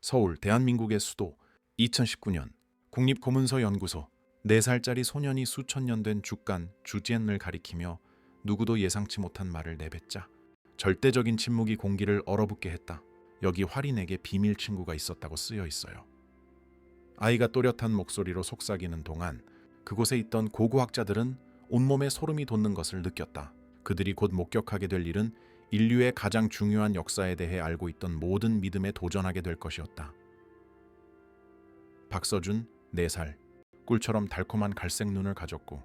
서울, 대한민국의 수도. 2019년 국립고문서연구소. 4살짜리 소년이 수천 년 된 주간 주지엔을 가리키며 누구도 예상치 못한 말을 내뱉자 절대적인 침묵이 공기를 얼어붙게 했다. 여기 활인에게 비밀 친구가 있었다고 쓰여 있어요. 아이가 또렷한 목소리로 속삭이는 동안 그곳에 있던 고고학자들은 온몸에 소름이 돋는 것을 느꼈다. 그들이 곧 목격하게 될 일은 인류의 가장 중요한 역사에 대해 알고 있던 모든 믿음에 도전하게 될 것이었다. 박서준, 4살, 꿀처럼 달콤한 갈색 눈을 가졌고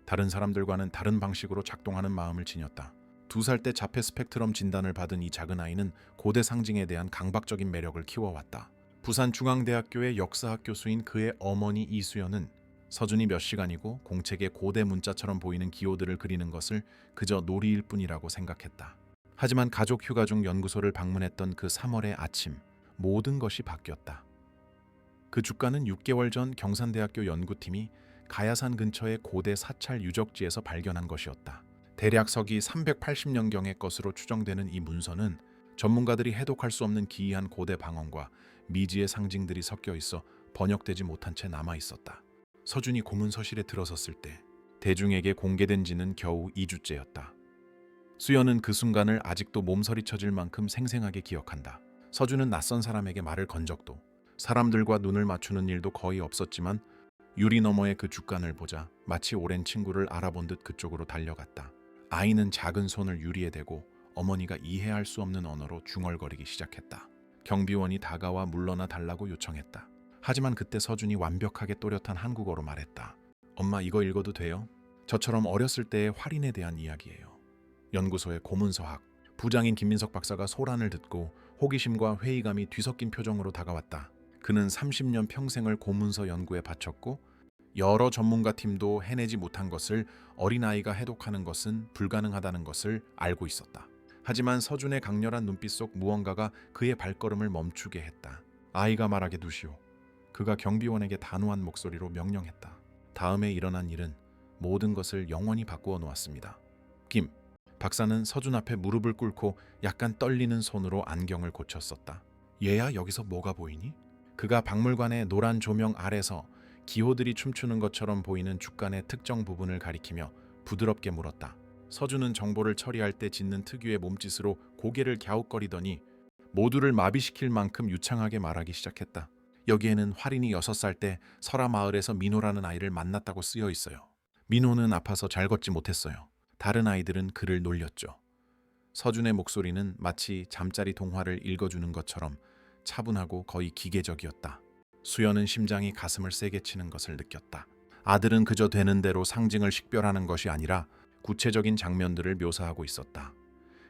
다른 사람들과는 다른 방식으로 작동하는 마음을 지녔다. 2살 때 자폐 스펙트럼 진단을 받은 이 작은 아이는 고대 상징에 대한 강박적인 매력을 키워왔다. 부산중앙대학교의 역사학 교수인 그의 어머니 이수연은 서준이 몇 시간이고 공책에 고대 문자처럼 보이는 기호들을 그리는 것을 그저 놀이일 뿐이라고 생각했다. 하지만 가족 휴가 중 연구소를 방문했던 그 3월의 아침, 모든 것이 바뀌었다. 그 주가는 6개월 전 경산대학교 연구팀이 가야산 근처의 고대 사찰 유적지에서 발견한 것이었다. 대략 서기 380년경의 것으로 추정되는 이 문서는 전문가들이 해독할 수 없는 기이한 고대 방언과 미지의 상징들이 섞여 있어 번역되지 못한 채 남아 있었다. 서준이 고문서실에 들어섰을 때 대중에게 공개된 지는 겨우 2주째였다. 수연은 그 순간을 아직도 몸서리쳐질 만큼 생생하게 기억한다. 서준은 낯선 사람에게 말을 건 적도 사람들과 눈을 맞추는 일도 거의 없었지만 유리 너머의 그 주간을 보자 마치 오랜 친구를 알아본 듯 그쪽으로 달려갔다. 아이는 작은 손을 유리에 대고 어머니가 이해할 수 없는 언어로 중얼거리기 시작했다. 경비원이 다가와 물러나 달라고 요청했다. 하지만 그때 서준이 완벽하게 또렷한 한국어로 말했다. 엄마, 이거 읽어도 돼요? 저처럼 어렸을 때의 활인에 대한 이야기예요. 연구소의 고문서학. 부장인 김민석 박사가 소란을 듣고 호기심과 회의감이 뒤섞인 표정으로 다가왔다. 그는 30년 평생을 고문서 연구에 바쳤고 여러 전문가 팀도 해내지 못한 것을 어린아이가 해독하는 것은 불가능하다는 것을 알고 있었다. 하지만 서준의 강렬한 눈빛 속 무언가가 그의 발걸음을 멈추게 했다. 아이가 말하게 두시오. 그가 경비원에게 단호한 목소리로 명령했다. 다음에 일어난 일은 모든 것을 영원히 바꾸어 놓았습니다. 김 박사는 서준 앞에 무릎을 꿇고 약간 떨리는 손으로 안경을 고쳤었다. 얘야, 여기서 뭐가 보이니? 그가 박물관의 노란 조명 아래서 기호들이 춤추는 것처럼 보이는 주간의 특정 부분을 가리키며 부드럽게 물었다. 서준은 정보를 처리할 때 짓는 특유의 몸짓으로 고개를 갸웃거리더니 모두를 마비시킬 만큼 유창하게 말하기 시작했다. 여기에는 활인이 6살 때 설화 마을에서 민호라는 아이를 만났다고 쓰여 있어요. 민호는 아파서 잘 걷지 못했어요. 다른 아이들은 그를 놀렸죠. 서준의 목소리는 마치 잠자리 동화를 읽어주는 것처럼 차분하고 거의 기계적이었다. 수연은 심장이 가슴을 세게 치는 것을 느꼈다. 아들은 그저 되는 대로 상징을 식별하는 것이 아니라 구체적인 장면들을 묘사하고 있었다.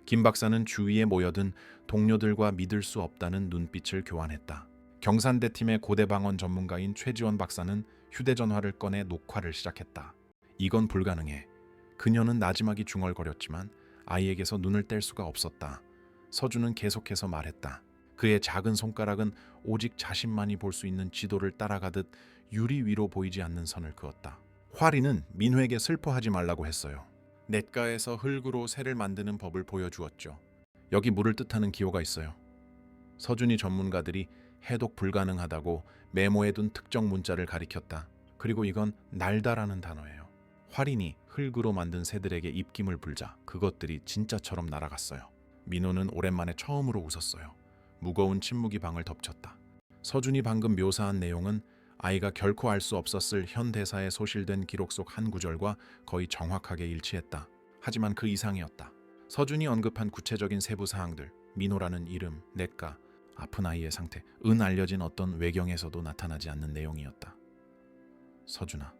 김 박사는 주위에 모여든 동료들과 믿을 수 없다는 눈빛을 교환했다. 경산대 팀의 고대방언 전문가인 최지원 박사는 휴대전화를 꺼내 녹화를 시작했다. 이건 불가능해. 그녀는 나지막이 중얼거렸지만 아이에게서 눈을 뗄 수가 없었다. 서준은 계속해서 말했다. 그의 작은 손가락은 오직 자신만이 볼 수 있는 지도를 따라가듯 유리 위로 보이지 않는 선을 그었다. 활인은 민호에게 슬퍼하지 말라고 했어요. 냇가에서 흙으로 새를 만드는 법을 보여주었죠. 여기 물을 뜻하는 기호가 있어요. 서준이 전문가들이 해독 불가능하다고 메모해둔 특정 문자를 가리켰다. 그리고 이건 날다라는 단어예요. 활인이 흙으로 만든 새들에게 입김을 불자 그것들이 진짜처럼 날아갔어요. 민호는 오랜만에 처음으로 웃었어요. 무거운 침묵이 방을 덮쳤다. 서준이 방금 묘사한 내용은 아이가 결코 알 수 없었을 현대사에 소실된 기록 속 한 구절과 거의 정확하게 일치했다. 하지만 그 이상이었다. 서준이 언급한 구체적인 세부 사항들, 민호라는 이름, 냇가, 아픈 아이의 상태, 알려진 어떤 외경에서도 나타나지 않는 내용이었다. 서준아,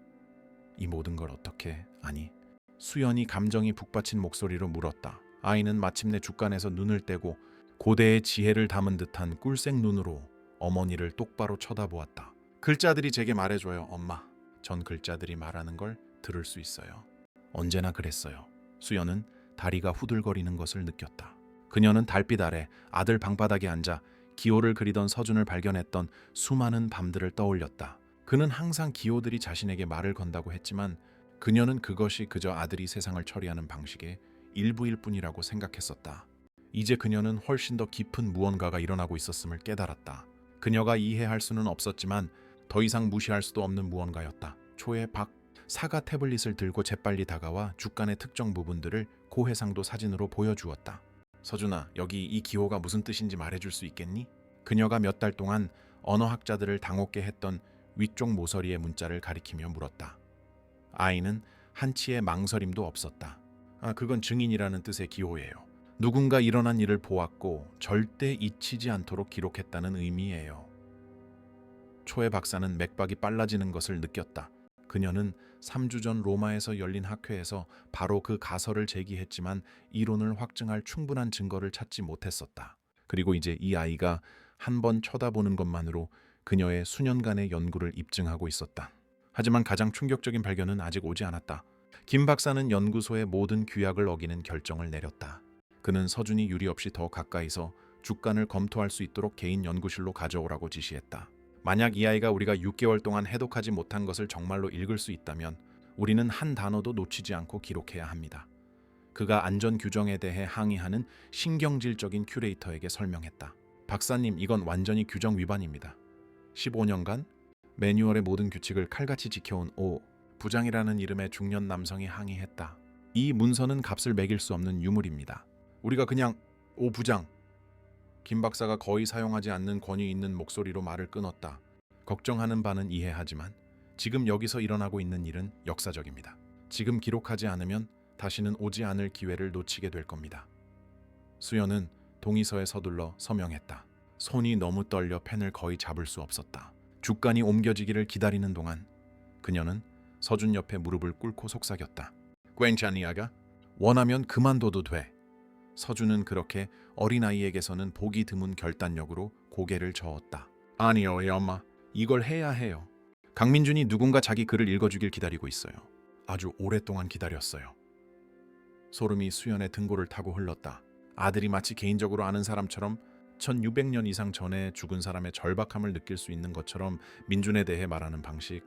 이 모든 걸 어떻게 아니? 수연이 감정이 북받친 목소리로 물었다. 아이는 마침내 주간에서 눈을 떼고 고대의 지혜를 담은 듯한 꿀색 눈으로 어머니를 똑바로 쳐다보았다. 글자들이 제게 말해줘요, 엄마. 전 글자들이 말하는 걸 들을 수 있어요. 언제나 그랬어요. 수연은 다리가 후들거리는 것을 느꼈다. 그녀는 달빛 아래 아들 방바닥에 앉아 기호를 그리던 서준을 발견했던 수많은 밤들을 떠올렸다. 그는 항상 기호들이 자신에게 말을 건다고 했지만 그녀는 그것이 그저 아들이 세상을 처리하는 방식의 일부일 뿐이라고 생각했었다. 이제 그녀는 훨씬 더 깊은 무언가가 일어나고 있었음을 깨달았다. 그녀가 이해할 수는 없었지만 더 이상 무시할 수도 없는 무언가였다. 초에 박사가 태블릿을 들고 재빨리 다가와 주간의 특정 부분들을 고해상도 사진으로 보여주었다. 서준아, 여기 이 기호가 무슨 뜻인지 말해줄 수 있겠니? 그녀가 몇 달 동안 언어학자들을 당혹게 했던 위쪽 모서리의 문자를 가리키며 물었다. 아이는 한치의 망설임도 없었다. 그건 증인이라는 뜻의 기호예요. 누군가 일어난 일을 보았고 절대 잊히지 않도록 기록했다는 의미예요. 초의 박사는 맥박이 빨라지는 것을 느꼈다. 그녀는 3주 전 로마에서 열린 학회에서 바로 그 가설을 제기했지만 이론을 확증할 충분한 증거를 찾지 못했었다. 그리고 이제 이 아이가 한 번 쳐다보는 것만으로 그녀의 수년간의 연구를 입증하고 있었다. 하지만 가장 충격적인 발견은 아직 오지 않았다. 김 박사는 연구소의 모든 규약을 어기는 결정을 내렸다. 그는 서준이 유리 없이 더 가까이서 주간을 검토할 수 있도록 개인 연구실로 가져오라고 지시했다. 만약 이 아이가 우리가 6개월 동안 해독하지 못한 것을 정말로 읽을 수 있다면 우리는 한 단어도 놓치지 않고 기록해야 합니다. 그가 안전 규정에 대해 항의하는 신경질적인 큐레이터에게 설명했다. 박사님, 이건 완전히 규정 위반입니다. 15년간 매뉴얼의 모든 규칙을 칼같이 지켜온 오 부장이라는 이름의 중년 남성이 항의했다. 이 문서는 값을 매길 수 없는 유물입니다. 우리가 그냥 오 부장. 김 박사가 거의 사용하지 않는 권위 있는 목소리로 말을 끊었다. 걱정하는 바는 이해하지만 지금 여기서 일어나고 있는 일은 역사적입니다. 지금 기록하지 않으면 다시는 오지 않을 기회를 놓치게 될 겁니다. 수연은 동의서에 서둘러 서명했다. 손이 너무 떨려 펜을 거의 잡을 수 없었다. 주간이 옮겨지기를 기다리는 동안 그녀는 서준 옆에 무릎을 꿇고 속삭였다. 괜찮니 아가? 원하면 그만둬도 돼. 서준은 그렇게 어린아이에게서는 보기 드문 결단력으로 고개를 저었다. 아니요, 엄마. 이걸 해야 해요. 강민준이 누군가 자기 글을 읽어주길 기다리고 있어요. 아주 오랫동안 기다렸어요. 소름이 수연의 등골을 타고 흘렀다. 아들이 마치 개인적으로 아는 사람처럼 1600년 이상 전에 죽은 사람의 절박함을 느낄 수 있는 것처럼 민준에 대해 말하는 방식.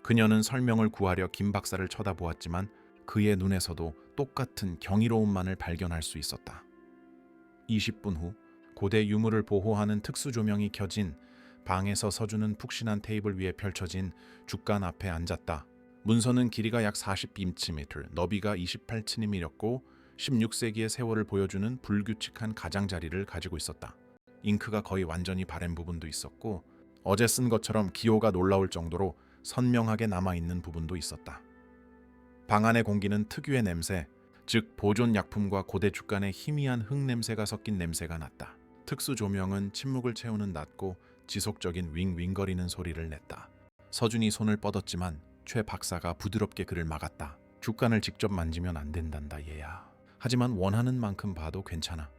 그녀는 설명을 구하려 김 박사를 쳐다보았지만 그의 눈에서도 똑같은 경이로움만을 발견할 수 있었다. 20분 후 고대 유물을 보호하는 특수 조명이 켜진 방에서 서준은 푹신한 테이블 위에 펼쳐진 주간 앞에 앉았다. 문서는 길이가 약 40cm, 너비가 28cm이었고 16세기의 세월을 보여주는 불규칙한 가장자리를 가지고 있었다. 잉크가 거의 완전히 바랜 부분도 있었고 어제 쓴 것처럼 기호가 놀라울 정도로 선명하게 남아있는 부분도 있었다. 방 안의 공기는 특유의 냄새, 즉 보존약품과 고대 주간의 희미한 흙냄새가 섞인 냄새가 났다. 특수 조명은 침묵을 채우는 낮고 지속적인 윙윙거리는 소리를 냈다. 서준이 손을 뻗었지만 최 박사가 부드럽게 그를 막았다. 주간을 직접 만지면 안 된단다 얘야. 하지만 원하는 만큼 봐도 괜찮아.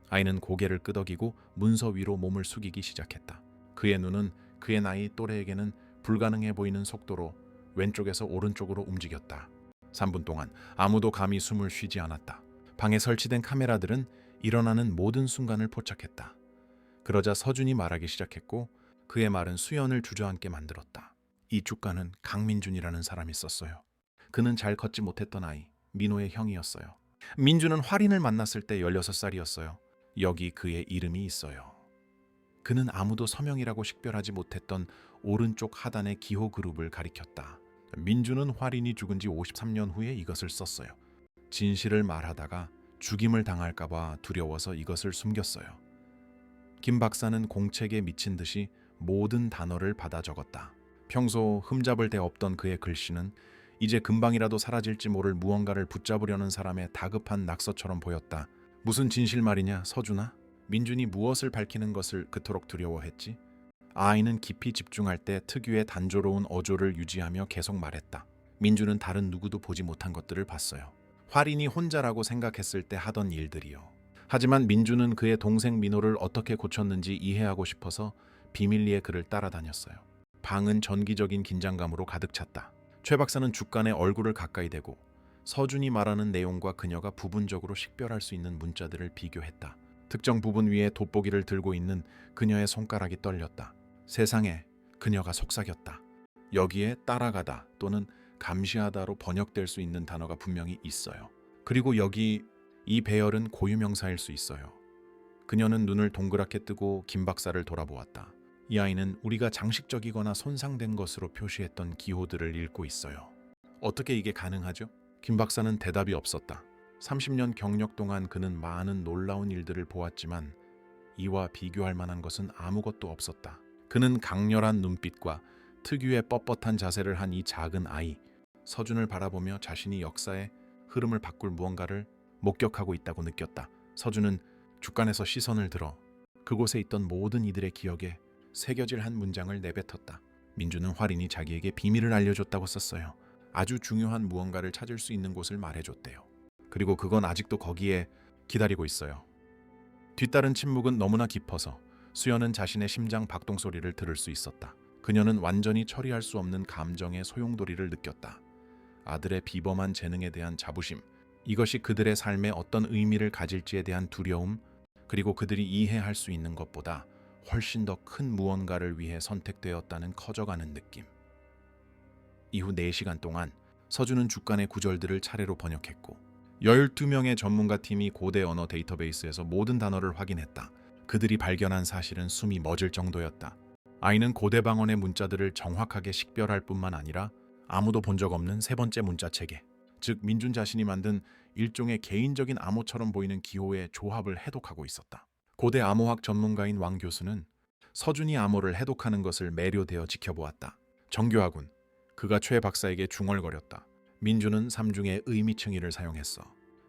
아이는 고개를 끄덕이고 문서 위로 몸을 숙이기 시작했다. 그의 눈은 그의 나이 또래에게는 불가능해 보이는 속도로 왼쪽에서 오른쪽으로 움직였다. 3분 동안 아무도 감히 숨을 쉬지 않았다. 방에 설치된 카메라들은 일어나는 모든 순간을 포착했다. 그러자 서준이 말하기 시작했고 그의 말은 수연을 주저앉게 만들었다. 이 주간은 강민준이라는 사람이 있었어요. 그는 잘 걷지 못했던 아이, 민호의 형이었어요. 민준은 활인을 만났을 때 16살이었어요. 여기 그의 이름이 있어요. 그는 아무도 서명이라고 식별하지 못했던 오른쪽 하단의 기호 그룹을 가리켰다. 민준은 활인이 죽은 지 53년 후에 이것을 썼어요. 진실을 말하다가 죽임을 당할까봐 두려워서 이것을 숨겼어요. 김 박사는 공책에 미친 듯이 모든 단어를 받아 적었다. 평소 흠잡을 데 없던 그의 글씨는 이제 금방이라도 사라질지 모를 무언가를 붙잡으려는 사람의 다급한 낙서처럼 보였다. 무슨 진실 말이냐, 서준아? 민준이 무엇을 밝히는 것을 그토록 두려워했지? 아이는 깊이 집중할 때 특유의 단조로운 어조를 유지하며 계속 말했다. 민준은 다른 누구도 보지 못한 것들을 봤어요. 활인이 혼자라고 생각했을 때 하던 일들이요. 하지만 민준은 그의 동생 민호를 어떻게 고쳤는지 이해하고 싶어서 비밀리에 그를 따라다녔어요. 방은 전기적인 긴장감으로 가득 찼다. 최 박사는 주간의 얼굴을 가까이 대고 서준이 말하는 내용과 그녀가 부분적으로 식별할 수 있는 문자들을 비교했다. 특정 부분 위에 돋보기를 들고 있는 그녀의 손가락이 떨렸다. 세상에, 그녀가 속삭였다. 여기에 따라가다 또는 감시하다로 번역될 수 있는 단어가 분명히 있어요. 그리고 여기 이 배열은 고유명사일 수 있어요. 그녀는 눈을 동그랗게 뜨고 김 박사를 돌아보았다. 이 아이는 우리가 장식적이거나 손상된 것으로 표시했던 기호들을 읽고 있어요. 어떻게 이게 가능하죠? 김 박사는 대답이 없었다. 30년 경력 동안 그는 많은 놀라운 일들을 보았지만 이와 비교할 만한 것은 아무것도 없었다. 그는 강렬한 눈빛과 특유의 뻣뻣한 자세를 한 이 작은 아이, 서준을 바라보며 자신이 역사의 흐름을 바꿀 무언가를 목격하고 있다고 느꼈다. 서준은 주간에서 시선을 들어 그곳에 있던 모든 이들의 기억에 새겨질 한 문장을 내뱉었다. 민주는 활인이 자기에게 비밀을 알려줬다고 썼어요. 아주 중요한 무언가를 찾을 수 있는 곳을 말해줬대요. 그리고 그건 아직도 거기에 기다리고 있어요. 뒤따른 침묵은 너무나 깊어서 수연은 자신의 심장 박동 소리를 들을 수 있었다. 그녀는 완전히 처리할 수 없는 감정의 소용돌이를 느꼈다. 아들의 비범한 재능에 대한 자부심, 이것이 그들의 삶에 어떤 의미를 가질지에 대한 두려움, 그리고 그들이 이해할 수 있는 것보다 훨씬 더 큰 무언가를 위해 선택되었다는 커져가는 느낌. 이후 4시간 동안 서준은 주간의 구절들을 차례로 번역했고 12명의 전문가 팀이 고대 언어 데이터베이스에서 모든 단어를 확인했다. 그들이 발견한 사실은 숨이 멎을 정도였다. 아이는 고대 방언의 문자들을 정확하게 식별할 뿐만 아니라 아무도 본 적 없는 세 번째 문자 체계, 즉 민준 자신이 만든 일종의 개인적인 암호처럼 보이는 기호의 조합을 해독하고 있었다. 고대 암호학 전문가인 왕 교수는 서준이 암호를 해독하는 것을 매료되어 지켜보았다. 정교하군. 그가 최 박사에게 중얼거렸다. 민주는 삼중의 의미층위를 사용했어.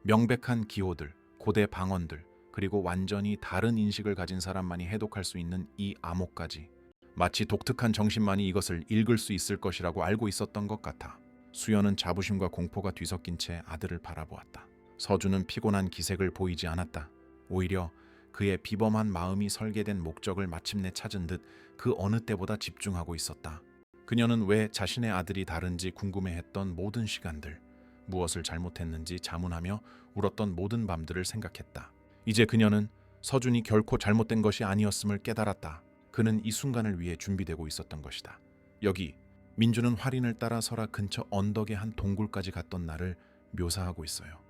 명백한 기호들, 고대 방언들, 그리고 완전히 다른 인식을 가진 사람만이 해독할 수 있는 이 암호까지. 마치 독특한 정신만이 이것을 읽을 수 있을 것이라고 알고 있었던 것 같아. 수연은 자부심과 공포가 뒤섞인 채 아들을 바라보았다. 서준은 피곤한 기색을 보이지 않았다. 오히려 그의 비범한 마음이 설계된 목적을 마침내 찾은 듯 그 어느 때보다 집중하고 있었다. 그녀는 왜 자신의 아들이 다른지 궁금해했던 모든 시간들, 무엇을 잘못했는지 자문하며 울었던 모든 밤들을 생각했다. 이제 그녀는 서준이 결코 잘못된 것이 아니었음을 깨달았다. 그는 이 순간을 위해 준비되고 있었던 것이다. 여기 민주는 활인을 따라 설화 근처 언덕의 한 동굴까지 갔던 날을 묘사하고 있어요.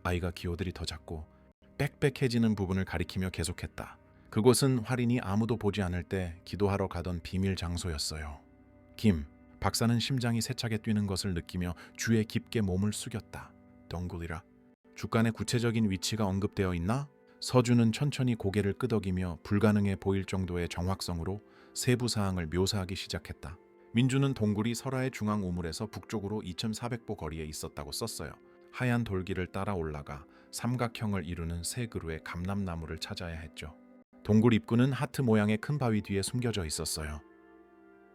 아이가 기호들이 더 작고 빽빽해지는 부분을 가리키며 계속했다. 그곳은 활인이 아무도 보지 않을 때 기도하러 가던 비밀 장소였어요. 김 박사는 심장이 세차게 뛰는 것을 느끼며 주에 깊게 몸을 숙였다. 덩굴이라. 주간의 구체적인 위치가 언급되어 있나? 서준은 천천히 고개를 끄덕이며 불가능해 보일 정도의 정확성으로 세부 사항을 묘사하기 시작했다. 민주는 동굴이 설화의 중앙 우물에서 북쪽으로 2,400보 거리에 있었다고 썼어요. 하얀 돌길을 따라 올라가 삼각형을 이루는 세 그루의 감람나무를 찾아야 했죠. 동굴 입구는 하트 모양의 큰 바위 뒤에 숨겨져 있었어요.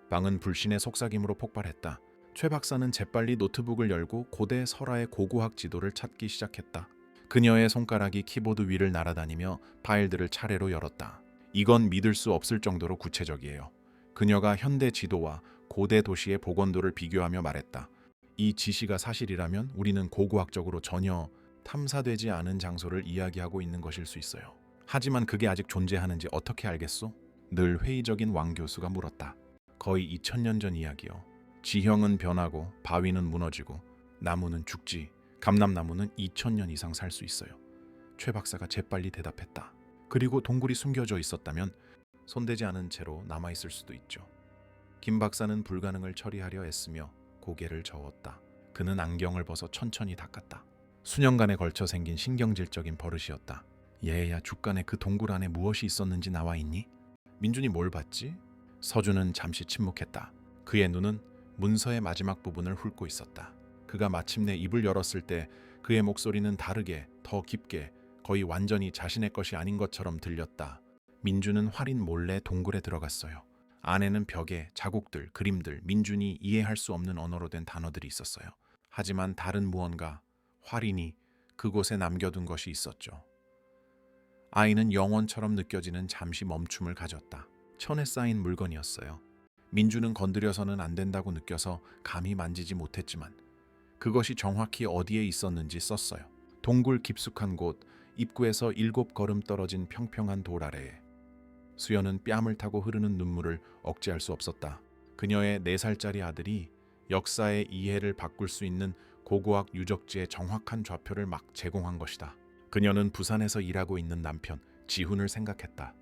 방은 불신의 속삭임으로 폭발했다. 최 박사는 재빨리 노트북을 열고 고대 설화의 고고학 지도를 찾기 시작했다. 그녀의 손가락이 키보드 위를 날아다니며 파일들을 차례로 열었다. 이건 믿을 수 없을 정도로 구체적이에요. 그녀가 현대 지도와 고대 도시의 복원도를 비교하며 말했다. 이 지시가 사실이라면 우리는 고고학적으로 전혀 탐사되지 않은 장소를 이야기하고 있는 것일 수 있어요. 하지만 그게 아직 존재하는지 어떻게 알겠소? 늘 회의적인 왕 교수가 물었다. 거의 2000년 전 이야기요. 지형은 변하고 바위는 무너지고 나무는 죽지. 감람나무는 2000년 이상 살 수 있어요. 최 박사가 재빨리 대답했다. 그리고 동굴이 숨겨져 있었다면 손대지 않은 채로 남아있을 수도 있죠. 김 박사는 불가능을 처리하려 애쓰며 고개를 저었다. 그는 안경을 벗어 천천히 닦았다. 수년간에 걸쳐 생긴 신경질적인 버릇이었다. 얘야, 주간에 그 동굴 안에 무엇이 있었는지 나와 있니? 민준이 뭘 봤지? 서준은 잠시 침묵했다. 그의 눈은 문서의 마지막 부분을 훑고 있었다. 그가 마침내 입을 열었을 때 그의 목소리는 다르게, 더 깊게, 거의 완전히 자신의 것이 아닌 것처럼 들렸다. 민준은 활인 몰래 동굴에 들어갔어요. 안에는 벽에 자국들, 그림들, 민준이 이해할 수 없는 언어로 된 단어들이 있었어요. 하지만 다른 무언가, 활인이 그곳에 남겨둔 것이 있었죠. 아이는 영원처럼 느껴지는 잠시 멈춤을 가졌다. 천에 쌓인 물건이었어요. 민주는 건드려서는 안 된다고 느껴서 감히 만지지 못했지만 그것이 정확히 어디에 있었는지 썼어요. 동굴 깊숙한 곳, 입구에서 7걸음 떨어진 평평한 돌 아래에. 수연은 뺨을 타고 흐르는 눈물을 억제할 수 없었다. 그녀의 4살짜리 아들이 역사의 이해를 바꿀 수 있는 고고학 유적지의 정확한 좌표를 막 제공한 것이다. 그녀는 부산에서 일하고 있는 남편 지훈을 생각했다.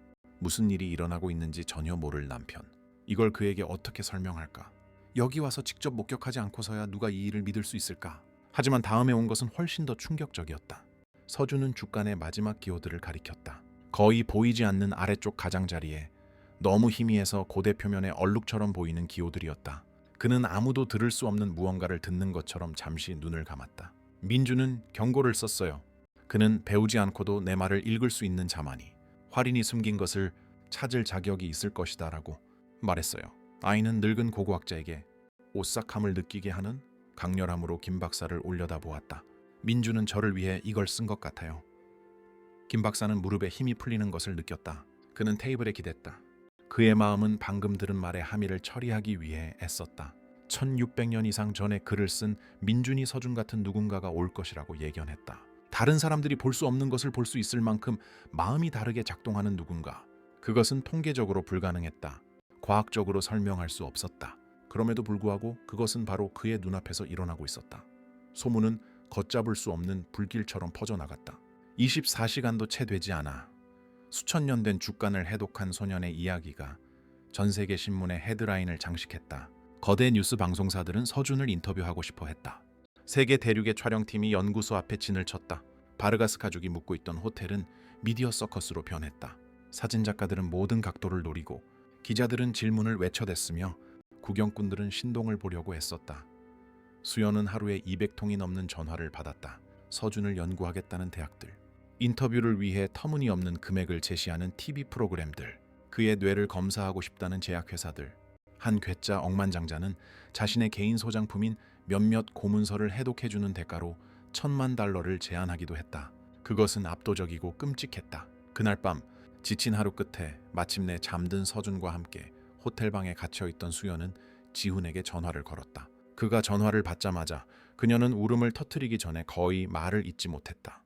무슨 일이 일어나고 있는지 전혀 모를 남편. 이걸 그에게 어떻게 설명할까? 여기 와서 직접 목격하지 않고서야 누가 이 일을 믿을 수 있을까? 하지만 다음에 온 것은 훨씬 더 충격적이었다. 서준은 주간의 마지막 기호들을 가리켰다. 거의 보이지 않는 아래쪽 가장자리에 너무 희미해서 고대 표면의 얼룩처럼 보이는 기호들이었다. 그는 아무도 들을 수 없는 무언가를 듣는 것처럼 잠시 눈을 감았다. 민주는 경고를 썼어요. 그는 배우지 않고도 내 말을 읽을 수 있는 자만이 활인이 숨긴 것을 찾을 자격이 있을 것이다라고 말했어요. 아이는 늙은 고고학자에게 오싹함을 느끼게 하는 강렬함으로 김 박사를 올려다보았다. 민주는 저를 위해 이걸 쓴 것 같아요. 김 박사는 무릎에 힘이 풀리는 것을 느꼈다. 그는 테이블에 기댔다. 그의 마음은 방금 들은 말의 함의를 처리하기 위해 애썼다. 1600년 이상 전에 글을 쓴 민준이 서준 같은 누군가가 올 것이라고 예견했다. 다른 사람들이 볼 수 없는 것을 볼 수 있을 만큼 마음이 다르게 작동하는 누군가. 그것은 통계적으로 불가능했다. 과학적으로 설명할 수 없었다. 그럼에도 불구하고 그것은 바로 그의 눈앞에서 일어나고 있었다. 소문은 걷잡을 수 없는 불길처럼 퍼져나갔다. 24시간도 채 되지 않아 수천 년 된 주간을 해독한 소년의 이야기가 전 세계 신문의 헤드라인을 장식했다. 거대 뉴스 방송사들은 서준을 인터뷰하고 싶어 했다. 세계 대륙의 촬영팀이 연구소 앞에 진을 쳤다. 바르가스 가족이 묵고 있던 호텔은 미디어 서커스로 변했다. 사진작가들은 모든 각도를 노리고 기자들은 질문을 외쳐댔으며 구경꾼들은 신동을 보려고 애썼다. 수연은 하루에 200통이 넘는 전화를 받았다. 서준을 연구하겠다는 대학들, 인터뷰를 위해 터무니없는 금액을 제시하는 TV 프로그램들, 그의 뇌를 검사하고 싶다는 제약회사들, 한 괴짜 억만장자는 자신의 개인 소장품인 몇몇 고문서를 해독해주는 대가로 $10,000,000를 제안하기도 했다. 그것은 압도적이고 끔찍했다. 그날 밤 지친 하루 끝에 마침내 잠든 서준과 함께 호텔방에 갇혀있던 수연은 지훈에게 전화를 걸었다. 그가 전화를 받자마자 그녀는 울음을 터뜨리기 전에 거의 말을 잇지 못했다.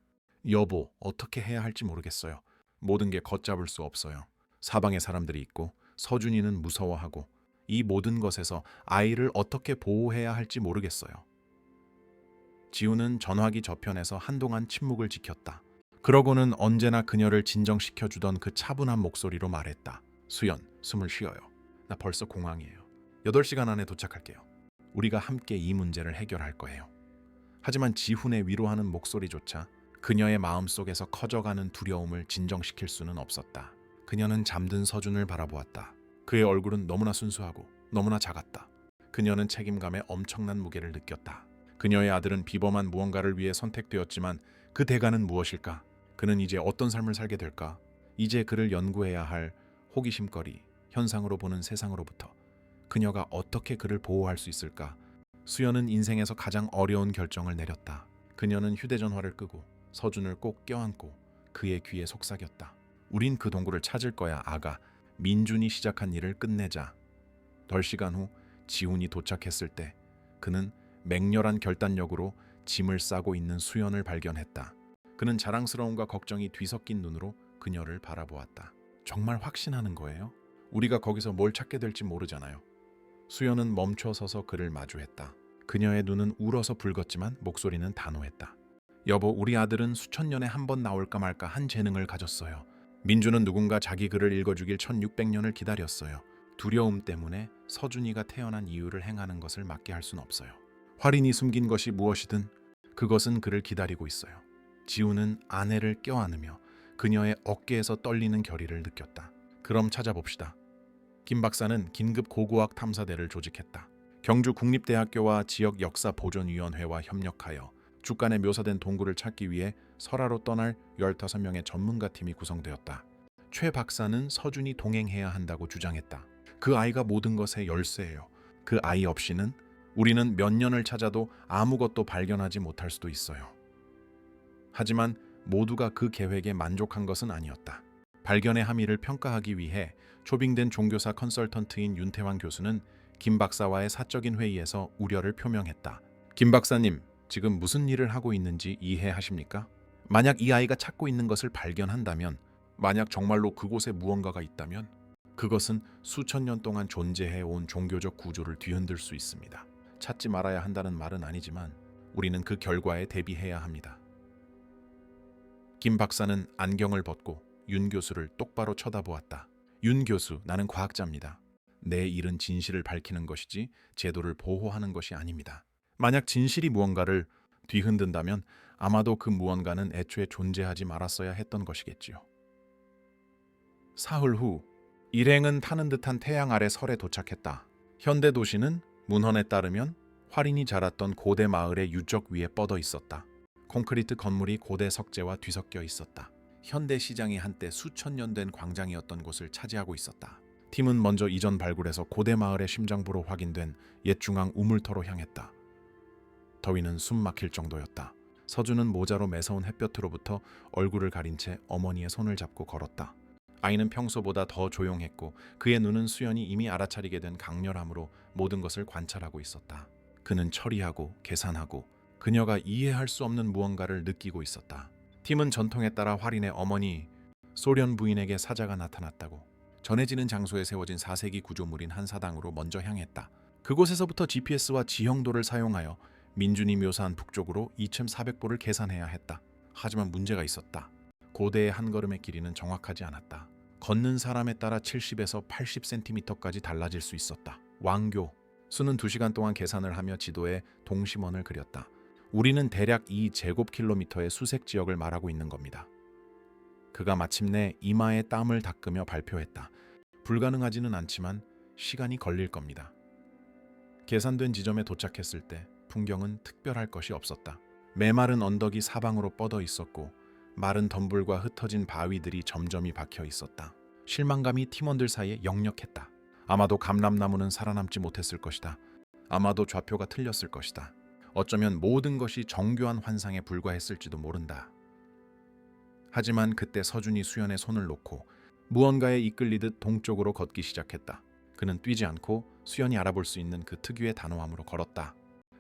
여보, 어떻게 해야 할지 모르겠어요. 모든 게 걷잡을 수 없어요. 사방에 사람들이 있고 서준이는 무서워하고 이 모든 것에서 아이를 어떻게 보호해야 할지 모르겠어요. 지훈은 전화기 저편에서 한동안 침묵을 지켰다. 그러고는 언제나 그녀를 진정시켜주던 그 차분한 목소리로 말했다. 수연, 숨을 쉬어요. 나 벌써 공항이에요. 8시간 안에 도착할게요. 우리가 함께 이 문제를 해결할 거예요. 하지만 지훈의 위로하는 목소리조차 그녀의 마음속에서 커져가는 두려움을 진정시킬 수는 없었다. 그녀는 잠든 서준을 바라보았다. 그의 얼굴은 너무나 순수하고 너무나 작았다. 그녀는 책임감에 엄청난 무게를 느꼈다. 그녀의 아들은 비범한 무언가를 위해 선택되었지만 그 대가는 무엇일까? 그는 이제 어떤 삶을 살게 될까? 이제 그를 연구해야 할 호기심거리, 현상으로 보는 세상으로부터 그녀가 어떻게 그를 보호할 수 있을까? 수연은 인생에서 가장 어려운 결정을 내렸다. 그녀는 휴대전화를 끄고 서준을 꼭 껴안고 그의 귀에 속삭였다. 우린 그 동굴을 찾을 거야, 아가. 민준이 시작한 일을 끝내자. 덜 시간 후 지훈이 도착했을 때 그는 맹렬한 결단력으로 짐을 싸고 있는 수연을 발견했다. 그는 자랑스러움과 걱정이 뒤섞인 눈으로 그녀를 바라보았다. 정말 확신하는 거예요? 우리가 거기서 뭘 찾게 될지 모르잖아요. 수연은 멈춰서서 그를 마주했다. 그녀의 눈은 울어서 붉었지만 목소리는 단호했다. 여보, 우리 아들은 수천 년에 한 번 나올까 말까 한 재능을 가졌어요. 민주는 누군가 자기 글을 읽어주길 1600년을 기다렸어요. 두려움 때문에 서준이가 태어난 이유를 행하는 것을 막게 할 순 없어요. 활인이 숨긴 것이 무엇이든 그것은 그를 기다리고 있어요. 지훈은 아내를 껴안으며 그녀의 어깨에서 떨리는 결의를 느꼈다. 그럼 찾아봅시다. 김 박사는 긴급 고고학 탐사대를 조직했다. 경주 국립대학교와 지역 역사보존위원회와 협력하여 주간에 묘사된 동굴을 찾기 위해 설화로 떠날 15명의 전문가 팀이 구성되었다. 최 박사는 서준이 동행해야 한다고 주장했다. 그 아이가 모든 것의 열쇠예요. 그 아이 없이는 우리는 몇 년을 찾아도 아무것도 발견하지 못할 수도 있어요. 하지만 모두가 그 계획에 만족한 것은 아니었다. 발견의 함의를 평가하기 위해 초빙된 종교사 컨설턴트인 윤태환 교수는 김 박사와의 사적인 회의에서 우려를 표명했다. 김 박사님, 지금 무슨 일을 하고 있는지 이해하십니까? 만약 이 아이가 찾고 있는 것을 발견한다면, 만약 정말로 그곳에 무언가가 있다면 그것은 수천 년 동안 존재해온 종교적 구조를 뒤흔들 수 있습니다. 찾지 말아야 한다는 말은 아니지만 우리는 그 결과에 대비해야 합니다. 김 박사는 안경을 벗고 윤 교수를 똑바로 쳐다보았다. 윤 교수, 나는 과학자입니다. 내 일은 진실을 밝히는 것이지 제도를 보호하는 것이 아닙니다. 만약 진실이 무언가를 뒤흔든다면 아마도 그 무언가는 애초에 존재하지 말았어야 했던 것이겠지요. 사흘 후 일행은 타는 듯한 태양 아래 설에 도착했다. 현대 도시는 문헌에 따르면 활인이 자랐던 고대 마을의 유적 위에 뻗어 있었다. 콘크리트 건물이 고대 석재와 뒤섞여 있었다. 현대 시장이 한때 수천 년 된 광장이었던 곳을 차지하고 있었다. 팀은 먼저 이전 발굴에서 고대 마을의 심장부로 확인된 옛 중앙 우물터로 향했다. 더위는 숨 막힐 정도였다. 서준은 모자로 매서운 햇볕으로부터 얼굴을 가린 채 어머니의 손을 잡고 걸었다. 아이는 평소보다 더 조용했고 그의 눈은 수연이 이미 알아차리게 된 강렬함으로 모든 것을 관찰하고 있었다. 그는 처리하고 계산하고 그녀가 이해할 수 없는 무언가를 느끼고 있었다. 팀은 전통에 따라 활인의 어머니 소련 부인에게 사자가 나타났다고 전해지는 장소에 세워진 4세기 구조물인 한 사당으로 먼저 향했다. 그곳에서부터 GPS와 지형도를 사용하여 민준이 묘사한 북쪽으로 2400보를 계산해야 했다. 하지만 문제가 있었다. 고대의 한 걸음의 길이는 정확하지 않았다. 걷는 사람에 따라 70에서 80cm까지 달라질 수 있었다. 왕교 수는 2시간 동안 계산을 하며 지도에 동심원을 그렸다. 우리는 대략 2제곱킬로미터의 수색 지역을 말하고 있는 겁니다. 그가 마침내 이마에 땀을 닦으며 발표했다. 불가능하지는 않지만 시간이 걸릴 겁니다. 계산된 지점에 도착했을 때 풍경은 특별할 것이 없었다. 메마른 언덕이 사방으로 뻗어 있었고 마른 덤불과 흩어진 바위들이 점점이 박혀 있었다. 실망감이 팀원들 사이에 역력했다. 아마도 감람나무는 살아남지 못했을 것이다. 아마도 좌표가 틀렸을 것이다. 어쩌면 모든 것이 정교한 환상에 불과했을지도 모른다. 하지만 그때 서준이 수연의 손을 놓고 무언가에 이끌리듯 동쪽으로 걷기 시작했다. 그는 뛰지 않고 수연이 알아볼 수 있는 그 특유의 단호함으로 걸었다.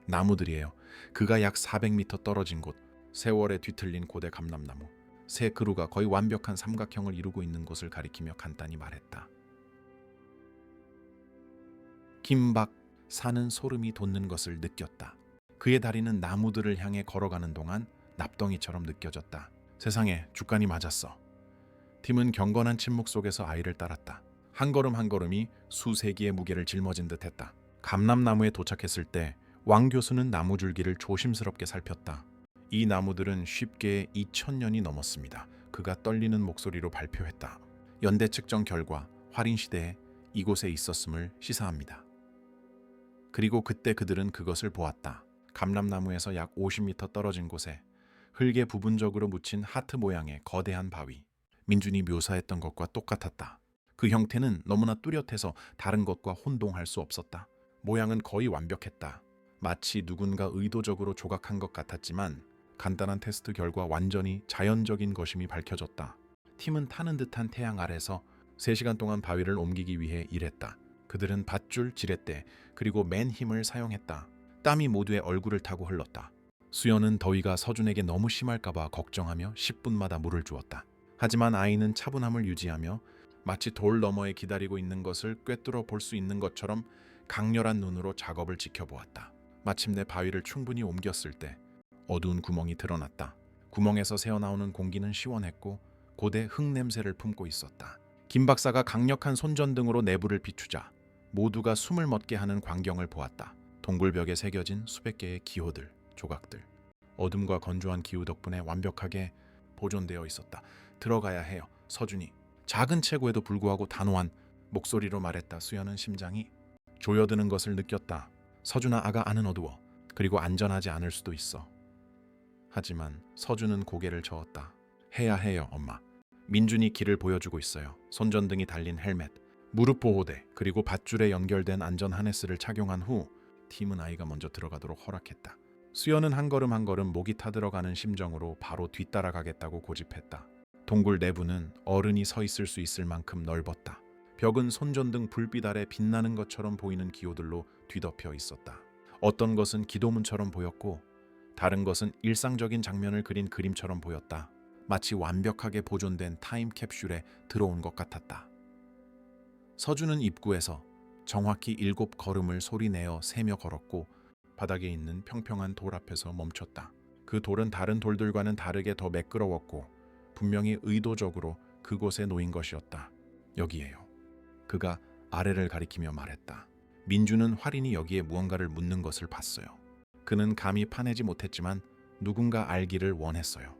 나무들이에요. 그가 약 400m 떨어진 곳, 세월에 뒤틀린 고대 감람나무, 새 그루가 거의 완벽한 삼각형을 이루고 있는 곳을 가리키며 간단히 말했다. 김박, 사는 소름이 돋는 것을 느꼈다. 그의 다리는 나무들을 향해 걸어가는 동안 납덩이처럼 느껴졌다. 세상에, 주간이 맞았어. 팀은 경건한 침묵 속에서 아이를 따랐다. 한 걸음 한 걸음이 수세기의 무게를 짊어진 듯했다. 감람나무에 도착했을 때 왕 교수는 나무줄기를 조심스럽게 살폈다. 이 나무들은 쉽게 2000년이 넘었습니다. 그가 떨리는 목소리로 발표했다. 연대 측정 결과 활인 시대에 이곳에 있었음을 시사합니다. 그리고 그때 그들은 그것을 보았다. 감람나무에서 약 50m 떨어진 곳에 흙에 부분적으로 묻힌 하트 모양의 거대한 바위. 민준이 묘사했던 것과 똑같았다. 그 형태는 너무나 뚜렷해서 다른 것과 혼동할 수 없었다. 모양은 거의 완벽했다. 마치 누군가 의도적으로 조각한 것 같았지만 간단한 테스트 결과 완전히 자연적인 것임이 밝혀졌다. 팀은 타는 듯한 태양 아래서 3시간 동안 바위를 옮기기 위해 일했다. 그들은 밧줄, 지렛대, 그리고 맨 힘을 사용했다. 땀이 모두의 얼굴을 타고 흘렀다. 수연은 더위가 서준에게 너무 심할까봐 걱정하며 10분마다 물을 주었다. 하지만 아이는 차분함을 유지하며 마치 돌 너머에 기다리고 있는 것을 꿰뚫어 볼 수 있는 것처럼 강렬한 눈으로 작업을 지켜보았다. 마침내 바위를 충분히 옮겼을 때 어두운 구멍이 드러났다. 구멍에서 새어나오는 공기는 시원했고 고대 흙 냄새를 품고 있었다. 김 박사가 강력한 손전등으로 내부를 비추자 모두가 숨을 멎게 하는 광경을 보았다. 동굴벽에 새겨진 수백 개의 기호들, 조각들. 어둠과 건조한 기후 덕분에 완벽하게 보존되어 있었다. 들어가야 해요, 서준이. 작은 체구에도 불구하고 단호한 목소리로 말했다. 수연은 심장이 조여드는 것을 느꼈다. 서준아, 아가 안은 어두워. 그리고 안전하지 않을 수도 있어. 하지만 서준은 고개를 저었다. 해야 해요, 엄마. 민준이 길을 보여주고 있어요. 손전등이 달린 헬멧, 무릎 보호대, 그리고 밧줄에 연결된 안전 하네스를 착용한 후 팀은 아이가 먼저 들어가도록 허락했다. 수연은 한 걸음 한 걸음 목이 타들어가는 심정으로 바로 뒤따라가겠다고 고집했다. 동굴 내부는 어른이 서 있을 수 있을 만큼 넓었다. 벽은 손전등 불빛 아래 빛나는 것처럼 보이는 기호들로 뒤덮여 있었다. 어떤 것은 기도문처럼 보였고 다른 것은 일상적인 장면을 그린 그림처럼 보였다. 마치 완벽하게 보존된 타임캡슐에 들어온 것 같았다. 서준은 입구에서 정확히 7걸음을 소리내어 세며 걸었고 바닥에 있는 평평한 돌 앞에서 멈췄다. 그 돌은 다른 돌들과는 다르게 더 매끄러웠고 분명히 의도적으로 그곳에 놓인 것이었다. 여기에요. 그가 아래를 가리키며 말했다. 민주는 활인이 여기에 무언가를 묻는 것을 봤어요. 그는 감히 파내지 못했지만 누군가 알기를 원했어요.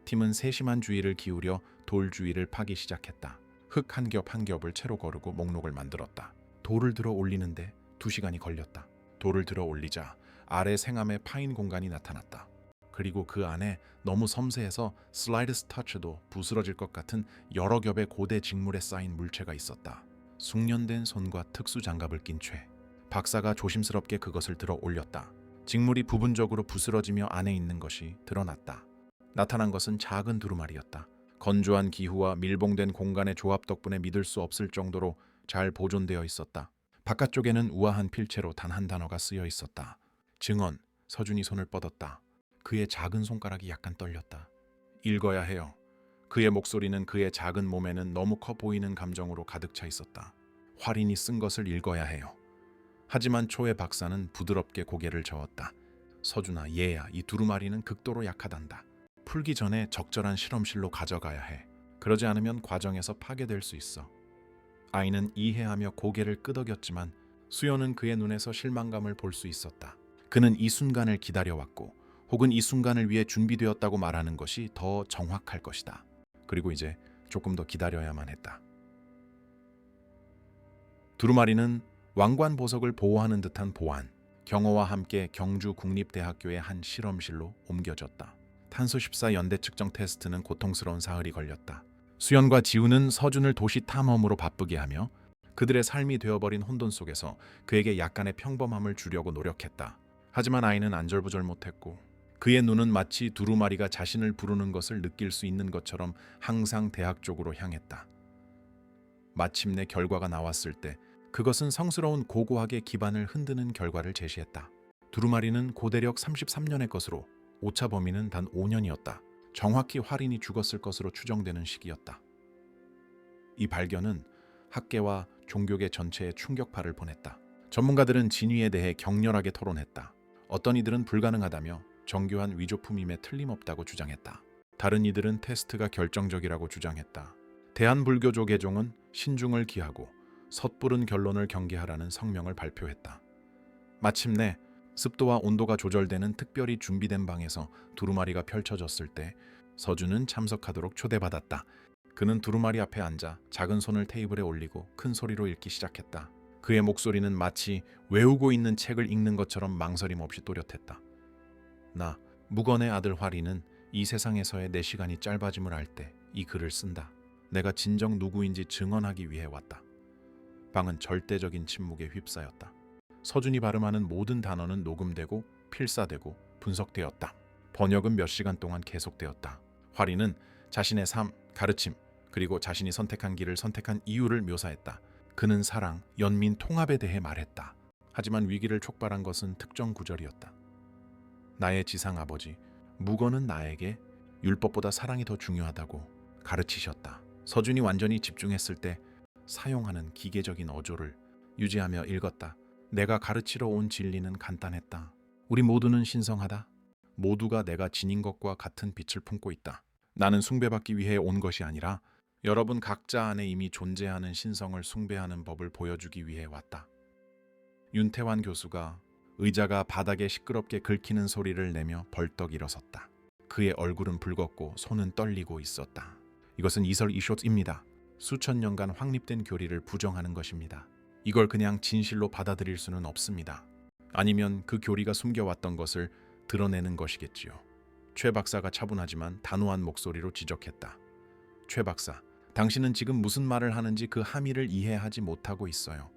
팀은 세심한 주의를 기울여 돌 주위를 파기 시작했다. 흙 한 겹 한 겹을 채로 거르고 목록을 만들었다. 돌을 들어 올리는데 2시간이 걸렸다. 돌을 들어 올리자 아래 생암에 파인 공간이 나타났다. 그리고 그 안에 너무 섬세해서 슬라이드 스타츠도 부스러질 것 같은 여러 겹의 고대 직물에 쌓인 물체가 있었다. 숙련된 손과 특수 장갑을 낀 채 박사가 조심스럽게 그것을 들어 올렸다. 직물이 부분적으로 부스러지며 안에 있는 것이 드러났다. 나타난 것은 작은 두루마리였다. 건조한 기후와 밀봉된 공간의 조합 덕분에 믿을 수 없을 정도로 잘 보존되어 있었다. 바깥쪽에는 우아한 필체로 단 한 단어가 쓰여 있었다. 증언. 서준이 손을 뻗었다. 그의 작은 손가락이 약간 떨렸다. 읽어야 해요. 그의 목소리는 그의 작은 몸에는 너무 커 보이는 감정으로 가득 차 있었다. 활인이 쓴 것을 읽어야 해요. 하지만 초의 박사는 부드럽게 고개를 저었다. 서준아, 얘야, 이 두루마리는 극도로 약하단다. 풀기 전에 적절한 실험실로 가져가야 해. 그러지 않으면 과정에서 파괴될 수 있어. 아이는 이해하며 고개를 끄덕였지만 수연은 그의 눈에서 실망감을 볼 수 있었다. 그는 이 순간을 기다려왔고 혹은 이 순간을 위해 준비되었다고 말하는 것이 더 정확할 것이다. 그리고 이제 조금 더 기다려야만 했다. 두루마리는 왕관 보석을 보호하는 듯한 보안, 경호와 함께 경주 국립대학교의 한 실험실로 옮겨졌다. 탄소 14 연대 측정 테스트는 고통스러운 사흘이 걸렸다. 수연과 지우는 서준을 도시 탐험으로 바쁘게 하며 그들의 삶이 되어버린 혼돈 속에서 그에게 약간의 평범함을 주려고 노력했다. 하지만 아이는 안절부절 못했고 그의 눈은 마치 두루마리가 자신을 부르는 것을 느낄 수 있는 것처럼 항상 대학 쪽으로 향했다. 마침내 결과가 나왔을 때 그것은 성스러운 고고학의 기반을 흔드는 결과를 제시했다. 두루마리는 고대력 33년의 것으로 오차 범위는 단 5년이었다. 정확히 활인이 죽었을 것으로 추정되는 시기였다. 이 발견은 학계와 종교계 전체에 충격파를 보냈다. 전문가들은 진위에 대해 격렬하게 토론했다. 어떤 이들은 불가능하다며 정교한 위조품임에 틀림없다고 주장했다. 다른 이들은 테스트가 결정적이라고 주장했다. 대한불교조 개종은 신중을 기하고 섣부른 결론을 경계하라는 성명을 발표했다. 마침내 습도와 온도가 조절되는 특별히 준비된 방에서 두루마리가 펼쳐졌을 때 서준은 참석하도록 초대받았다. 그는 두루마리 앞에 앉아 작은 손을 테이블에 올리고 큰 소리로 읽기 시작했다. 그의 목소리는 마치 외우고 있는 책을 읽는 것처럼 망설임 없이 또렷했다. 나, 무건의 아들 활이는 이 세상에서의 내 시간이 짧아짐을 알 때 이 글을 쓴다. 내가 진정 누구인지 증언하기 위해 왔다. 방은 절대적인 침묵에 휩싸였다. 서준이 발음하는 모든 단어는 녹음되고 필사되고 분석되었다. 번역은 몇 시간 동안 계속되었다. 활이는 자신의 삶, 가르침, 그리고 자신이 선택한 길을 선택한 이유를 묘사했다. 그는 사랑, 연민 통합에 대해 말했다. 하지만 위기를 촉발한 것은 특정 구절이었다. 나의 지상 아버지, 무건은 나에게 율법보다 사랑이 더 중요하다고 가르치셨다. 서준이 완전히 집중했을 때 사용하는 기계적인 어조를 유지하며 읽었다. 내가 가르치러 온 진리는 간단했다. 우리 모두는 신성하다. 모두가 내가 지닌 것과 같은 빛을 품고 있다. 나는 숭배받기 위해 온 것이 아니라 여러분 각자 안에 이미 존재하는 신성을 숭배하는 법을 보여주기 위해 왔다. 윤태환 교수가 의자가 바닥에 시끄럽게 긁히는 소리를 내며 벌떡 일어섰다. 그의 얼굴은 붉었고 손은 떨리고 있었다. 이것은 이설 이쇼츠입니다. 수천 년간 확립된 교리를 부정하는 것입니다. 이걸 그냥 진실로 받아들일 수는 없습니다. 아니면 그 교리가 숨겨왔던 것을 드러내는 것이겠지요. 최 박사가 차분하지만 단호한 목소리로 지적했다. 최 박사, 당신은 지금 무슨 말을 하는지 그 함의를 이해하지 못하고 있어요.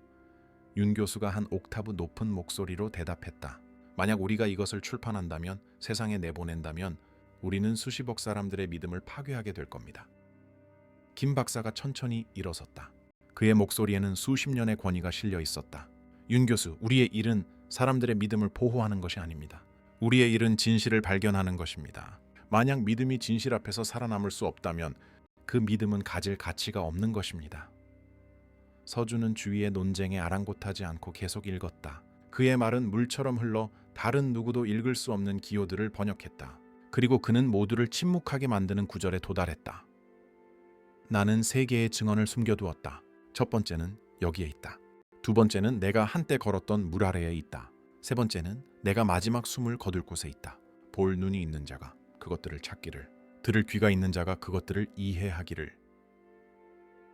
윤 교수가 한 옥타브 높은 목소리로 대답했다. 만약 우리가 이것을 출판한다면, 세상에 내보낸다면 우리는 수십억 사람들의 믿음을 파괴하게 될 겁니다. 김 박사가 천천히 일어섰다. 그의 목소리에는 수십 년의 권위가 실려 있었다. 윤 교수, 우리의 일은 사람들의 믿음을 보호하는 것이 아닙니다. 우리의 일은 진실을 발견하는 것입니다. 만약 믿음이 진실 앞에서 살아남을 수 없다면 그 믿음은 가질 가치가 없는 것입니다. 서준은 주위의 논쟁에 아랑곳하지 않고 계속 읽었다. 그의 말은 물처럼 흘러 다른 누구도 읽을 수 없는 기호들을 번역했다. 그리고 그는 모두를 침묵하게 만드는 구절에 도달했다. 나는 세 개의 증언을 숨겨두었다. 첫 번째는 여기에 있다. 두 번째는 내가 한때 걸었던 물 아래에 있다. 세 번째는 내가 마지막 숨을 거둘 곳에 있다. 볼 눈이 있는 자가 그것들을 찾기를, 들을 귀가 있는 자가 그것들을 이해하기를.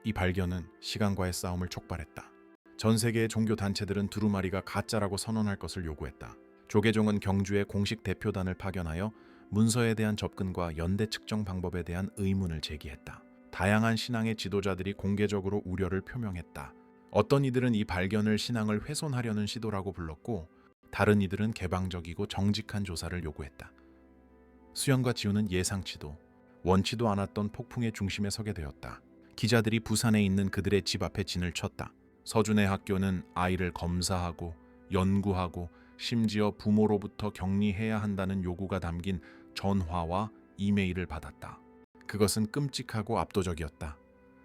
이 발견은 시간과의 싸움을 촉발했다. 전 세계의 종교 단체들은 두루마리가 가짜라고 선언할 것을 요구했다. 조계종은 경주에 공식 대표단을 파견하여 문서에 대한 접근과 연대 측정 방법에 대한 의문을 제기했다. 다양한 신앙의 지도자들이 공개적으로 우려를 표명했다. 어떤 이들은 이 발견을 신앙을 훼손하려는 시도라고 불렀고, 다른 이들은 개방적이고 정직한 조사를 요구했다. 수연과 지우는 예상치도 원치도 않았던 폭풍의 중심에 서게 되었다. 기자들이 부산에 있는 그들의 집 앞에 진을 쳤다. 서준의 학교는 아이를 검사하고 연구하고 심지어 부모로부터 격리해야 한다는 요구가 담긴 전화와 이메일을 받았다. 그것은 끔찍하고 압도적이었다.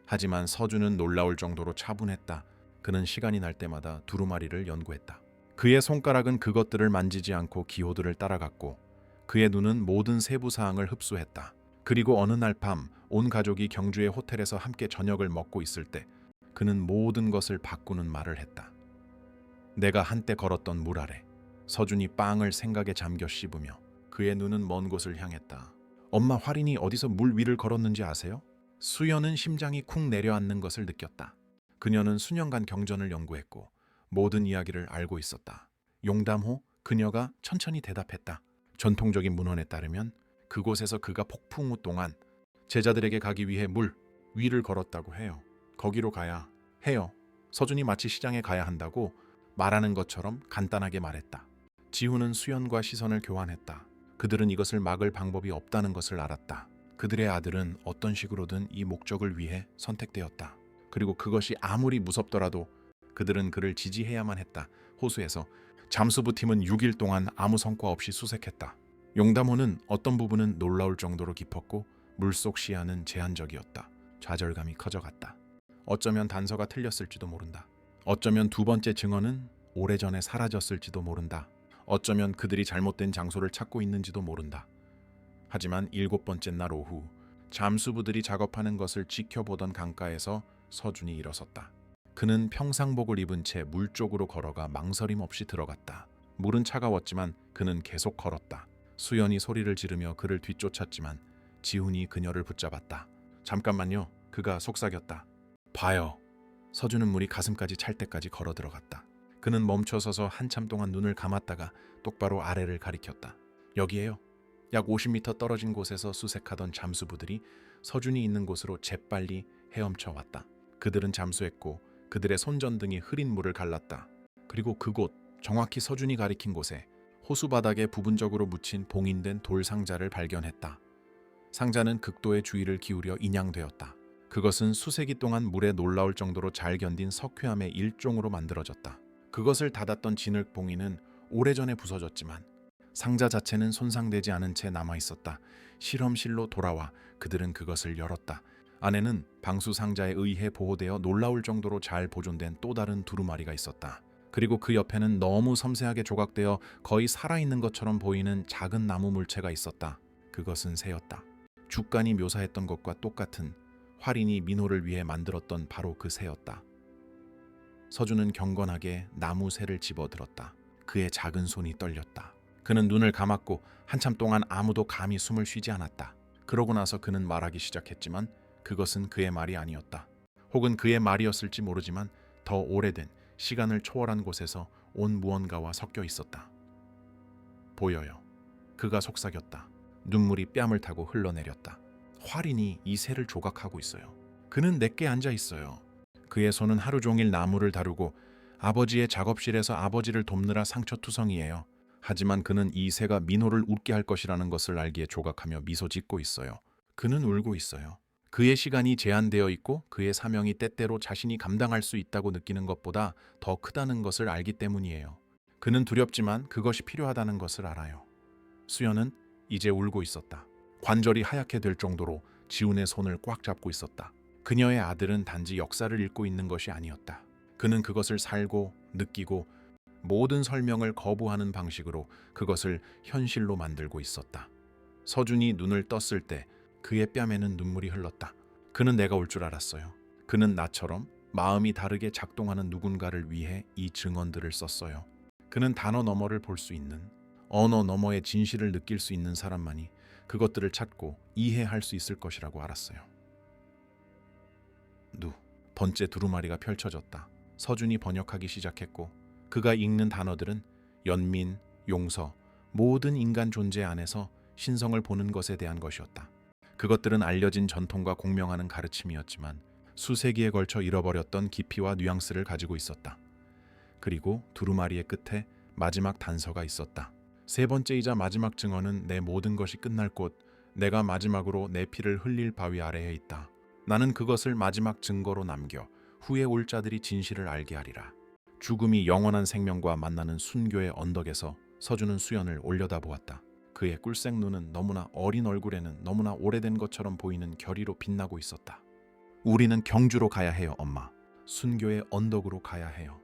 하지만 서준은 놀라울 정도로 차분했다. 그는 시간이 날 때마다 두루마리를 연구했다. 그의 손가락은 그것들을 만지지 않고 기호들을 따라갔고, 그의 눈은 모든 세부 사항을 흡수했다. 그리고 어느 날 밤 온 가족이 경주의 호텔에서 함께 저녁을 먹고 있을 때 그는 모든 것을 바꾸는 말을 했다. 내가 한때 걸었던 물 아래. 서준이 빵을 생각에 잠겨 씹으며 그의 눈은 먼 곳을 향했다. 엄마, 활인이 어디서 물 위를 걸었는지 아세요? 수연은 심장이 쿵 내려앉는 것을 느꼈다. 그녀는 수년간 경전을 연구했고 모든 이야기를 알고 있었다. 용담호, 그녀가 천천히 대답했다. 전통적인 문헌에 따르면 그곳에서 그가 폭풍 후 동안 제자들에게 가기 위해 물 위를 걸었다고 해요. 거기로 가야 해요. 서준이 마치 시장에 가야 한다고 말하는 것처럼 간단하게 말했다. 지훈은 수연과 시선을 교환했다. 그들은 이것을 막을 방법이 없다는 것을 알았다. 그들의 아들은 어떤 식으로든 이 목적을 위해 선택되었다. 그리고 그것이 아무리 무섭더라도 그들은 그를 지지해야만 했다. 호수에서 잠수부 팀은 6일 동안 아무 성과 없이 수색했다. 용담호는 어떤 부분은 놀라울 정도로 깊었고 물속 시야는 제한적이었다. 좌절감이 커져갔다. 어쩌면 단서가 틀렸을지도 모른다. 어쩌면 두 번째 증언은 오래전에 사라졌을지도 모른다. 어쩌면 그들이 잘못된 장소를 찾고 있는지도 모른다. 하지만 7번째 날 오후 잠수부들이 작업하는 것을 지켜보던 강가에서 서준이 일어섰다. 그는 평상복을 입은 채 물 쪽으로 걸어가 망설임 없이 들어갔다. 물은 차가웠지만 그는 계속 걸었다. 수연이 소리를 지르며 그를 뒤쫓았지만 지훈이 그녀를 붙잡았다. 잠깐만요. 그가 속삭였다. 봐요. 서준은 물이 가슴까지 찰 때까지 걸어 들어갔다. 그는 멈춰서서 한참 동안 눈을 감았다가 똑바로 아래를 가리켰다. 여기에요. 약 50m 떨어진 곳에서 수색하던 잠수부들이 서준이 있는 곳으로 재빨리 헤엄쳐 왔다. 그들은 잠수했고 그들의 손전등이 흐린 물을 갈랐다. 그리고 그곳, 정확히 서준이 가리킨 곳에 호수 바닥에 부분적으로 묻힌 봉인된 돌 상자를 발견했다. 상자는 극도의 주의를 기울여 인양되었다. 그것은 수세기 동안 물에 놀라울 정도로 잘 견딘 석회암의 일종으로 만들어졌다. 그것을 닫았던 진흙 봉인은 오래전에 부서졌지만 상자 자체는 손상되지 않은 채 남아있었다. 실험실로 돌아와 그들은 그것을 열었다. 안에는 방수 상자에 의해 보호되어 놀라울 정도로 잘 보존된 또 다른 두루마리가 있었다. 그리고 그 옆에는 너무 섬세하게 조각되어 거의 살아있는 것처럼 보이는 작은 나무 물체가 있었다. 그것은 새였다. 죽간이 묘사했던 것과 똑같은 활인이 민호를 위해 만들었던 바로 그 새였다. 서준은 경건하게 나무 새를 집어들었다. 그의 작은 손이 떨렸다. 그는 눈을 감았고 한참 동안 아무도 감히 숨을 쉬지 않았다. 그러고 나서 그는 말하기 시작했지만 그것은 그의 말이 아니었다. 혹은 그의 말이었을지 모르지만 더 오래된 시간을 초월한 곳에서 온 무언가와 섞여 있었다. 보여요. 그가 속삭였다. 눈물이 뺨을 타고 흘러내렸다. 활인이 이 새를 조각하고 있어요. 그는 내게 앉아 있어요. 그의 손은 하루 종일 나무를 다루고 아버지의 작업실에서 아버지를 돕느라 상처투성이에요. 하지만 그는 이 새가 민호를 웃게 할 것이라는 것을 알기에 조각하며 미소 짓고 있어요. 그는 울고 있어요. 그의 시간이 제한되어 있고 그의 사명이 때때로 자신이 감당할 수 있다고 느끼는 것보다 더 크다는 것을 알기 때문이에요. 그는 두렵지만 그것이 필요하다는 것을 알아요. 수연은 이제 울고 있었다. 관절이 하얗게 될 정도로 지훈의 손을 꽉 잡고 있었다. 그녀의 아들은 단지 역사를 읽고 있는 것이 아니었다. 그는 그것을 살고 느끼고 모든 설명을 거부하는 방식으로 그것을 현실로 만들고 있었다. 서준이 눈을 떴을 때 그의 뺨에는 눈물이 흘렀다. 그는 내가 올 줄 알았어요. 그는 나처럼 마음이 다르게 작동하는 누군가를 위해 이 증언들을 썼어요. 그는 단어 너머를 볼 수 있는, 언어 너머의 진실을 느낄 수 있는 사람만이 그것들을 찾고 이해할 수 있을 것이라고 알았어요. 번째 두루마리가 펼쳐졌다. 서준이 번역하기 시작했고 그가 읽는 단어들은 연민, 용서, 모든 인간 존재 안에서 신성을 보는 것에 대한 것이었다. 그것들은 알려진 전통과 공명하는 가르침이었지만 수세기에 걸쳐 잃어버렸던 깊이와 뉘앙스를 가지고 있었다. 그리고 두루마리의 끝에 마지막 단서가 있었다. 세 번째이자 마지막 증언은 내 모든 것이 끝날 곳, 내가 마지막으로 내 피를 흘릴 바위 아래에 있다. 나는 그것을 마지막 증거로 남겨 후에 올 자들이 진실을 알게 하리라. 죽음이 영원한 생명과 만나는 순교의 언덕에서 서준은 수연을 올려다보았다. 그의 꿀색 눈은 너무나 어린 얼굴에는 너무나 오래된 것처럼 보이는 결의로 빛나고 있었다. 우리는 경주로 가야 해요, 엄마. 순교의 언덕으로 가야 해요.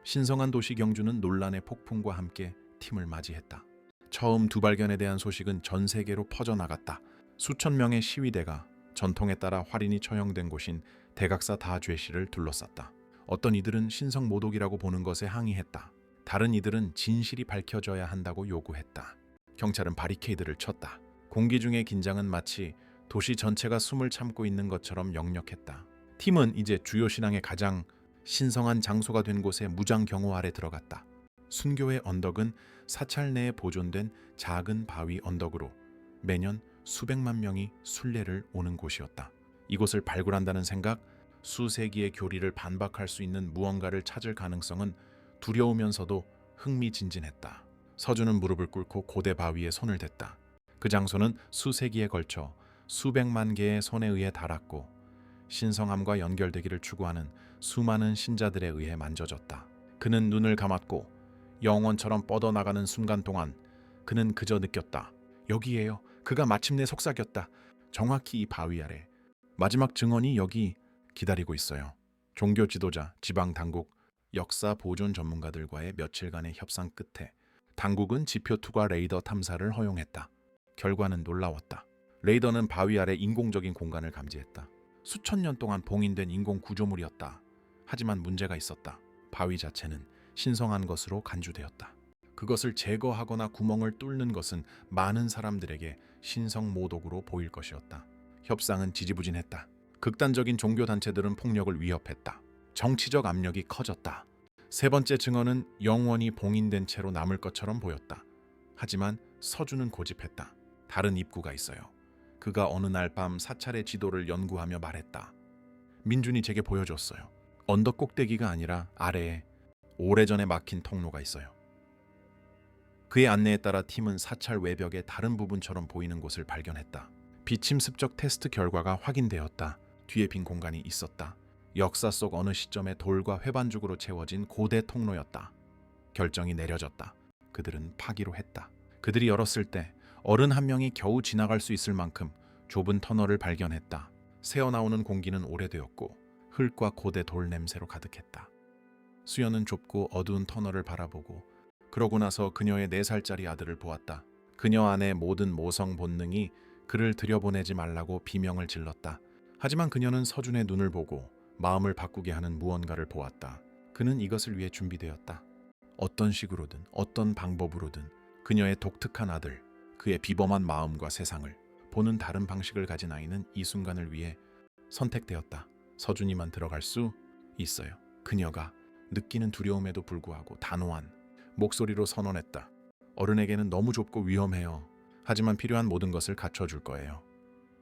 신성한 도시 경주는 논란의 폭풍과 함께 팀을 맞이했다. 처음 두발견에 대한 소식은 전 세계로 퍼져나갔다. 수천 명의 시위대가 전통에 따라 활인이 처형된 곳인 대각사 다죄시를 둘러쌌다. 어떤 이들은 신성 모독이라고 보는 것에 항의했다. 다른 이들은 진실이 밝혀져야 한다고 요구했다. 경찰은 바리케이드를 쳤다. 공기 중의 긴장은 마치 도시 전체가 숨을 참고 있는 것처럼 역력했다. 팀은 이제 주요 신앙의 가장 신성한 장소가 된 곳에 무장 경호 아래 들어갔다. 순교의 언덕은 사찰 내에 보존된 작은 바위 언덕으로 매년 수백만 명이 순례를 오는 곳이었다. 이곳을 발굴한다는 생각, 수세기의 교리를 반박할 수 있는 무언가를 찾을 가능성은 두려우면서도 흥미진진했다. 서준은 무릎을 꿇고 고대 바위에 손을 댔다. 그 장소는 수세기에 걸쳐 수백만 개의 손에 의해 닳았고 신성함과 연결되기를 추구하는 수많은 신자들에 의해 만져졌다. 그는 눈을 감았고 영원처럼 뻗어나가는 순간 동안 그는 그저 느꼈다. 여기에요. 그가 마침내 속삭였다. 정확히 이 바위 아래. 마지막 증언이 여기 기다리고 있어요. 종교 지도자, 지방 당국, 역사 보존 전문가들과의 며칠간의 협상 끝에 당국은 지표 투과 레이더 탐사를 허용했다. 결과는 놀라웠다. 레이더는 바위 아래 인공적인 공간을 감지했다. 수천 년 동안 봉인된 인공 구조물이었다. 하지만 문제가 있었다. 바위 자체는 신성한 것으로 간주되었다. 그것을 제거하거나 구멍을 뚫는 것은 많은 사람들에게 신성 모독으로 보일 것이었다. 협상은 지지부진했다. 극단적인 종교단체들은 폭력을 위협했다. 정치적 압력이 커졌다. 세 번째 증언은 영원히 봉인된 채로 남을 것처럼 보였다. 하지만 서준은 고집했다. 다른 입구가 있어요. 그가 어느 날 밤 사찰의 지도를 연구하며 말했다. 민준이 제게 보여줬어요. 언덕 꼭대기가 아니라 아래에 오래전에 막힌 통로가 있어요. 그의 안내에 따라 팀은 사찰 외벽의 다른 부분처럼 보이는 곳을 발견했다. 비침 습적 테스트 결과가 확인되었다. 뒤에 빈 공간이 있었다. 역사 속 어느 시점에 돌과 회반죽으로 채워진 고대 통로였다. 결정이 내려졌다. 그들은 파기로 했다. 그들이 열었을 때 어른 한 명이 겨우 지나갈 수 있을 만큼 좁은 터널을 발견했다. 새어나오는 공기는 오래되었고 흙과 고대 돌 냄새로 가득했다. 수연은 좁고 어두운 터널을 바라보고 그러고 나서 그녀의 4살짜리 아들을 보았다. 그녀 안의 모든 모성 본능이 그를 들여보내지 말라고 비명을 질렀다. 하지만 그녀는 서준의 눈을 보고 마음을 바꾸게 하는 무언가를 보았다. 그는 이것을 위해 준비되었다. 어떤 식으로든 어떤 방법으로든 그녀의 독특한 아들, 그의 비범한 마음과 세상을 보는 다른 방식을 가진 아이는 이 순간을 위해 선택되었다. 서준이만 들어갈 수 있어요. 그녀가 느끼는 두려움에도 불구하고 단호한 목소리로 선언했다. 어른에게는 너무 좁고 위험해요. 하지만 필요한 모든 것을 갖춰줄 거예요.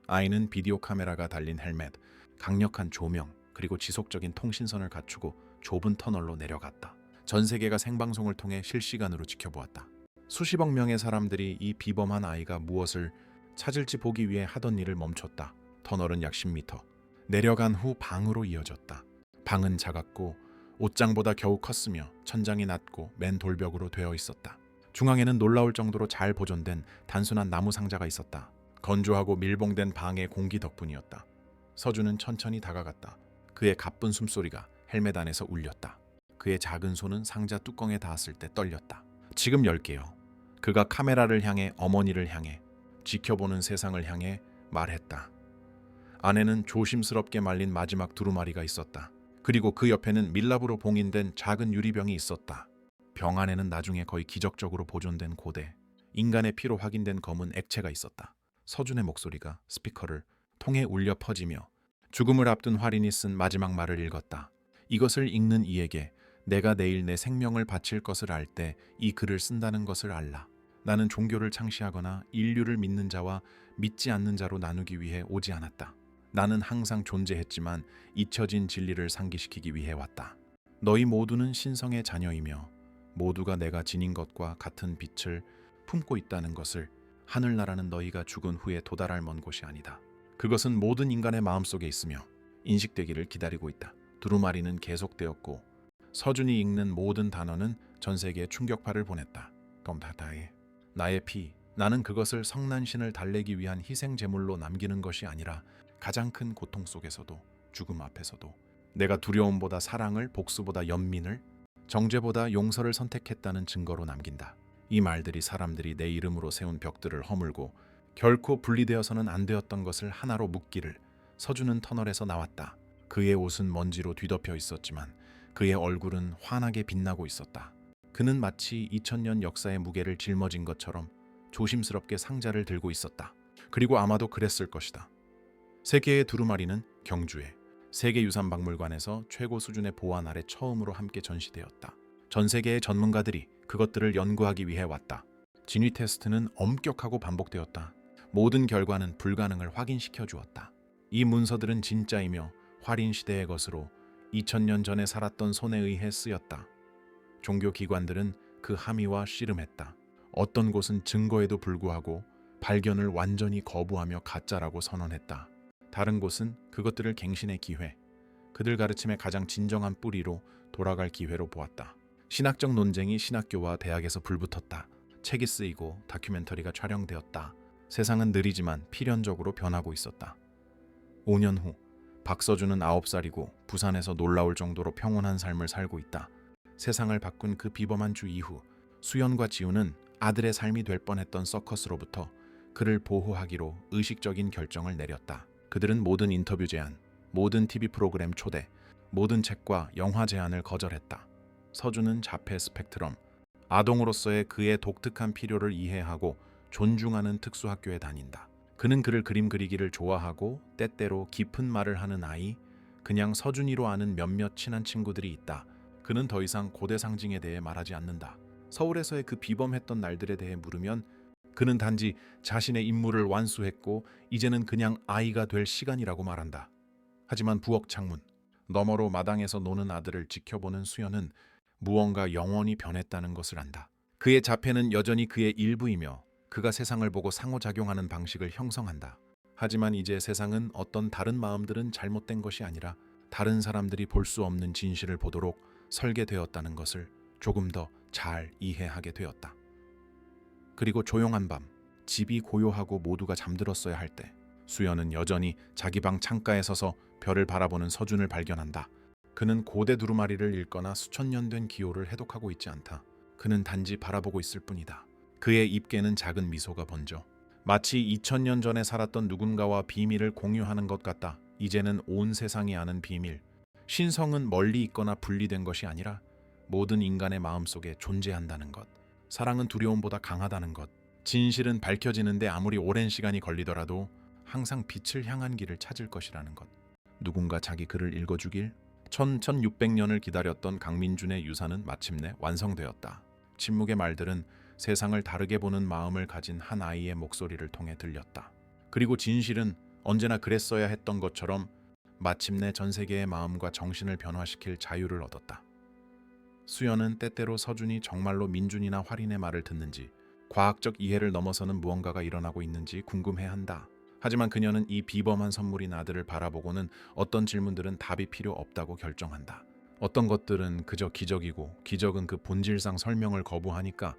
아이는 비디오 카메라가 달린 헬멧, 강력한 조명, 그리고 지속적인 통신선을 갖추고 좁은 터널로 내려갔다. 전 세계가 생방송을 통해 실시간으로 지켜보았다. 수십억 명의 사람들이 이 비범한 아이가 무엇을 찾을지 보기 위해 하던 일을 멈췄다. 터널은 약 10m. 내려간 후 방으로 이어졌다. 방은 작았고 옷장보다 겨우 컸으며 천장이 낮고 맨 돌벽으로 되어 있었다. 중앙에는 놀라울 정도로 잘 보존된 단순한 나무 상자가 있었다. 건조하고 밀봉된 방의 공기 덕분이었다. 서준은 천천히 다가갔다. 그의 가쁜 숨소리가 헬멧 안에서 울렸다. 그의 작은 손은 상자 뚜껑에 닿았을 때 떨렸다. 지금 열게요. 그가 카메라를 향해 어머니를 향해 지켜보는 세상을 향해 말했다. 안에는 조심스럽게 말린 마지막 두루마리가 있었다. 그리고 그 옆에는 밀랍으로 봉인된 작은 유리병이 있었다. 병 안에는 나중에 거의 기적적으로 보존된 고대, 인간의 피로 확인된 검은 액체가 있었다. 서준의 목소리가 스피커를 통해 울려 퍼지며 죽음을 앞둔 활인이 쓴 마지막 말을 읽었다. 이것을 읽는 이에게 내가 내일 내 생명을 바칠 것을 알 때 이 글을 쓴다는 것을 알라. 나는 종교를 창시하거나 인류를 믿는 자와 믿지 않는 자로 나누기 위해 오지 않았다. 나는 항상 존재했지만 잊혀진 진리를 상기시키기 위해 왔다. 너희 모두는 신성의 자녀이며 모두가 내가 지닌 것과 같은 빛을 품고 있다는 것을, 하늘나라는 너희가 죽은 후에 도달할 먼 곳이 아니다. 그것은 모든 인간의 마음속에 있으며 인식되기를 기다리고 있다. 두루마리는 계속되었고 서준이 읽는 모든 단어는 전 세계에 충격파를 보냈다. 검다다에 나의 피, 나는 그것을 성난신을 달래기 위한 희생 제물로 남기는 것이 아니라 가장 큰 고통 속에서도, 죽음 앞에서도 내가 두려움보다 사랑을, 복수보다 연민을, 정죄보다 용서를 선택했다는 증거로 남긴다. 이 말들이 사람들이 내 이름으로 세운 벽들을 허물고 결코 분리되어서는 안 되었던 것을 하나로 묶기를. 서준은 터널에서 나왔다. 그의 옷은 먼지로 뒤덮여 있었지만 그의 얼굴은 환하게 빛나고 있었다. 그는 마치 2000년 역사의 무게를 짊어진 것처럼 조심스럽게 상자를 들고 있었다. 그리고 아마도 그랬을 것이다. 세계의 두루마리는 경주에 세계유산박물관에서 최고 수준의 보안 아래 처음으로 함께 전시되었다. 전 세계의 전문가들이 그것들을 연구하기 위해 왔다. 진위 테스트는 엄격하고 반복되었다. 모든 결과는 불가능을 확인시켜 주었다. 이 문서들은 진짜이며 활인 시대의 것으로 2000년 전에 살았던 손에 의해 쓰였다. 종교 기관들은 그 함의와 씨름했다. 어떤 곳은 증거에도 불구하고 발견을 완전히 거부하며 가짜라고 선언했다. 다른 곳은 그것들을 갱신의 기회, 그들 가르침의 가장 진정한 뿌리로 돌아갈 기회로 보았다. 신학적 논쟁이 신학교와 대학에서 불붙었다. 책이 쓰이고 다큐멘터리가 촬영되었다. 세상은 느리지만 필연적으로 변하고 있었다. 5년 후 박서준은 9살이고 부산에서 놀라울 정도로 평온한 삶을 살고 있다. 세상을 바꾼 그 비범한 주 이후 수연과 지우는 아들의 삶이 될 뻔했던 서커스로부터 그를 보호하기로 의식적인 결정을 내렸다. 그들은 모든 인터뷰 제안, 모든 TV 프로그램 초대, 모든 책과 영화 제안을 거절했다. 서준은 자폐 스펙트럼, 아동으로서의 그의 독특한 필요를 이해하고 존중하는 특수학교에 다닌다. 그는 그를 그림 그리기를 좋아하고 때때로 깊은 말을 하는 아이, 그냥 서준이로 아는 몇몇 친한 친구들이 있다. 그는 더 이상 고대 상징에 대해 말하지 않는다. 서울에서의 그 비범했던 날들에 대해 물으면 그는 단지 자신의 임무를 완수했고 이제는 그냥 아이가 될 시간이라고 말한다. 하지만 부엌 창문 너머로 마당에서 노는 아들을 지켜보는 수연은 무언가 영원히 변했다는 것을 안다. 그의 자폐는 여전히 그의 일부이며 그가 세상을 보고 상호작용하는 방식을 형성한다. 하지만 이제 세상은 어떤 다른 마음들은 잘못된 것이 아니라 다른 사람들이 볼 수 없는 진실을 보도록 설계되었다는 것을 조금 더 잘 이해하게 되었다. 그리고 조용한 밤, 집이 고요하고 모두가 잠들었어야 할 때 수연은 여전히 자기 방 창가에 서서 별을 바라보는 서준을 발견한다. 그는 고대 두루마리를 읽거나 수천 년 된 기호를 해독하고 있지 않다. 그는 단지 바라보고 있을 뿐이다. 그의 입계는 작은 미소가 번져 마치 2000년 전에 살았던 누군가와 비밀을 공유하는 것 같다. 이제는 온 세상이 아는 비밀. 신성은 멀리 있거나 분리된 것이 아니라 모든 인간의 마음속에 존재한다는 것. 사랑은 두려움보다 강하다는 것. 진실은 밝혀지는데 아무리 오랜 시간이 걸리더라도 항상 빛을 향한 길을 찾을 것이라는 것. 누군가 자기 글을 읽어주길. 1600년을 기다렸던 강민준의 유산은 마침내 완성되었다. 침묵의 말들은 세상을 다르게 보는 마음을 가진 한 아이의 목소리를 통해 들렸다. 그리고 진실은 언제나 그랬어야 했던 것처럼 마침내 전 세계의 마음과 정신을 변화시킬 자유를 얻었다. 수연은 때때로 서준이 정말로 민준이나 활인의 말을 듣는지, 과학적 이해를 넘어서는 무언가가 일어나고 있는지 궁금해한다. 하지만 그녀는 이 비범한 선물인 아들을 바라보고는 어떤 질문들은 답이 필요 없다고 결정한다. 어떤 것들은 그저 기적이고 기적은 그 본질상 설명을 거부하니까